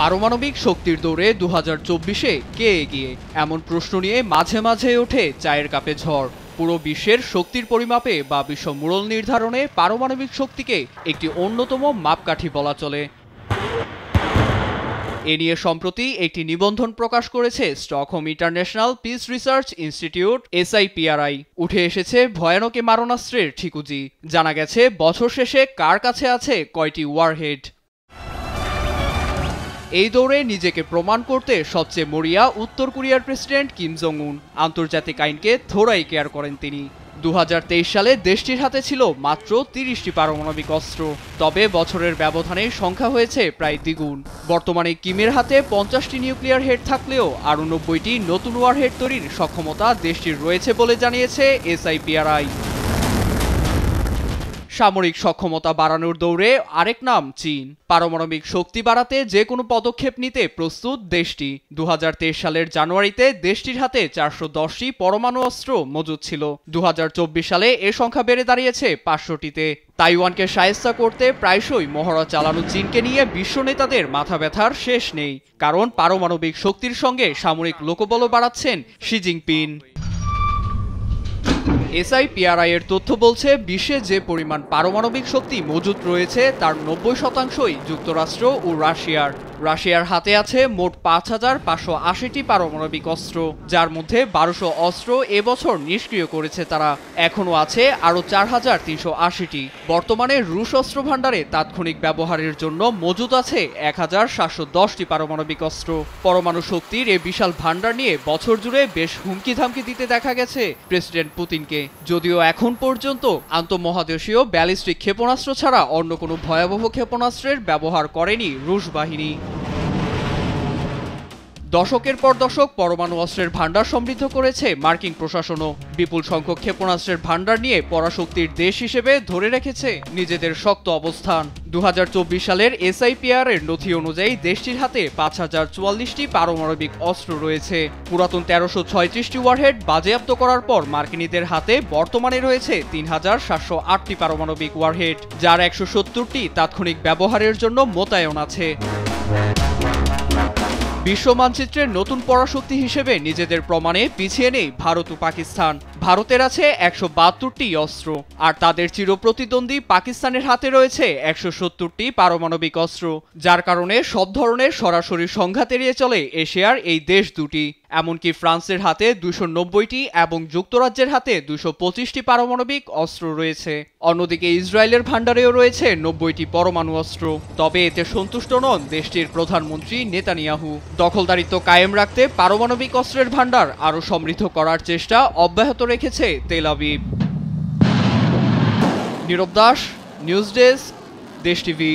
পারমাণবিক শক্তির দৌড়ে 2024-এ কে এগিয়ে এমন প্রশ্ন নিয়ে মাঝে মাঝে ওঠে চায়ের কাপে ঝড়। পুরো বিশ্বের শক্তির পরিমাপে বা বিশ্ব মূল নির্ধারণে পারমাণবিক শক্তিকে একটি অন্যতম মাপকাঠি বলা চলে। এ নিয়ে সম্প্রতি একটি নিবন্ধন প্রকাশ করেছে Stockholm international piece research institute SIPRI। উঠে এসেছে ভয়ানক মারণাস্ত্রের ঠিকুজি। জানা গেছে বছর শেষে কার কাছে আছে কয়টি ওয়ারহেড। এই দৌড়ে নিজেকে প্রমাণ করতে সবচেয়ে মরিয়া উত্তর কোরিয়ার প্রেসিডেন্ট কিম জং উন। আন্তর্জাতিক আইনকে থোড়াই কেয়ার করেন তিনি। 2023 সালে দেশটির হাতে ছিল মাত্র 30টি পারমাণবিক অস্ত্র, তবে বছরের ব্যবধানে সংখ্যা হয়েছে প্রায় দ্বিগুণ। বর্তমানে কিমের হাতে 50টি নিউক্লিয়ার হেড থাকলেও আরও 90টি নতুন ওয়ারহেড তৈরির সক্ষমতা দেশটির রয়েছে বলে জানিয়েছে SIPRI। সামরিক সক্ষমতা বাড়ানোর দৌড়ে আরেক নাম চীন। পারমাণবিক শক্তি বাড়াতে যে কোনো পদক্ষেপ নিতে প্রস্তুত দেশটি। 2023 সালের জানুয়ারিতে দেশটির হাতে 410টি পরমাণু অস্ত্র মজুদ ছিল। 2024 সালে এ সংখ্যা বেড়ে দাঁড়িয়েছে 500টিতে। তাইওয়ানকে শায়েস্তা করতে প্রায়শই মহড়া চালানো চীনকে নিয়ে বিশ্ব নেতাদের মাথা ব্যথার শেষ নেই, কারণ পারমাণবিক শক্তির সঙ্গে সামরিক লোকবলও বাড়াচ্ছেন শি জিনপিং। SIPRI এর তথ্য বলছে বিশ্বে যে পরিমাণ পারমাণবিক শক্তি মজুদ রয়েছে তার 90%ই যুক্তরাষ্ট্র ও রাশিয়ার হাতে আছে মোট 5580টি পারমাণবিক অস্ত্র, যার মধ্যে 1200 অস্ত্র এবছর নিষ্ক্রিয় করেছে তারা। এখনও আছে আরও 4380টি। বর্তমানে রুশ অস্ত্র ভাণ্ডারে তাৎক্ষণিক ব্যবহারের জন্য মজুদ আছে 1710টি পারমাণবিক অস্ত্র। পরমাণু শক্তির এ বিশাল ভাণ্ডার নিয়ে বছর জুড়ে বেশ হুমকি ধামকি দিতে দেখা গেছে প্রেসিডেন্ট পুতিনকে। যদিও এখন পর্যন্ত আন্তঃমহাদেশীয় ব্যালিস্টিক ক্ষেপণাস্ত্র ছাড়া অন্য কোনো ভয়াবহ ক্ষেপণাস্ত্রের ব্যবহার করেনি রুশ বাহিনী। দশকের পর দশক পরমাণু অস্ত্রের ভাণ্ডার সমৃদ্ধ করেছে মার্কিন প্রশাসনও। বিপুল সংখ্যক ক্ষেপণাস্ত্রের ভাণ্ডার নিয়ে পরাশক্তির দেশ হিসেবে ধরে রেখেছে নিজেদের শক্ত অবস্থান। 2024 সালের SIPRI এর নথি অনুযায়ী দেশটির হাতে 5044টি পারমাণবিক অস্ত্র রয়েছে। পুরাতন 1336টি ওয়ারহেড বাজেয়াপ্ত করার পর মার্কিনীদের হাতে বর্তমানে রয়েছে 3708টি পারমাণবিক ওয়ারহেড, যার 170টি তাৎক্ষণিক ব্যবহারের জন্য মোতায়েন আছে। বিশ্ব মানচিত্রের নতুন পরাশক্তি হিসেবে নিজেদের প্রমাণে পিছিয়ে নেই ভারত ও পাকিস্তান। ভারতের আছে 172টি অস্ত্র, আর তাদের চিরপ্রতিদ্বন্দ্বী পাকিস্তানের হাতে রয়েছে 170টি পারমাণবিক অস্ত্র, যার কারণে সব ধরনের সরাসরি সংঘাত এড়িয়ে চলে এশিয়ার এই দেশ দুটি। এমনকি ফ্রান্সের হাতে 290টি এবং যুক্তরাজ্যের হাতে 225টি পারমাণবিক অস্ত্র রয়েছে। অন্যদিকে ইসরায়েলের ভাণ্ডারেও রয়েছে 90টি পরমাণু অস্ত্র। তবে এতে সন্তুষ্ট নন দেশটির প্রধানমন্ত্রী নেতানিয়াহু। দখলদারিত্ব কায়েম রাখতে পারমাণবিক অস্ত্রের ভাণ্ডার আরও সমৃদ্ধ করার চেষ্টা অব্যাহত রেখেছে তেল আবিব। নীরব দাস, নিউজ ডেস্ক, দেশ টিভি।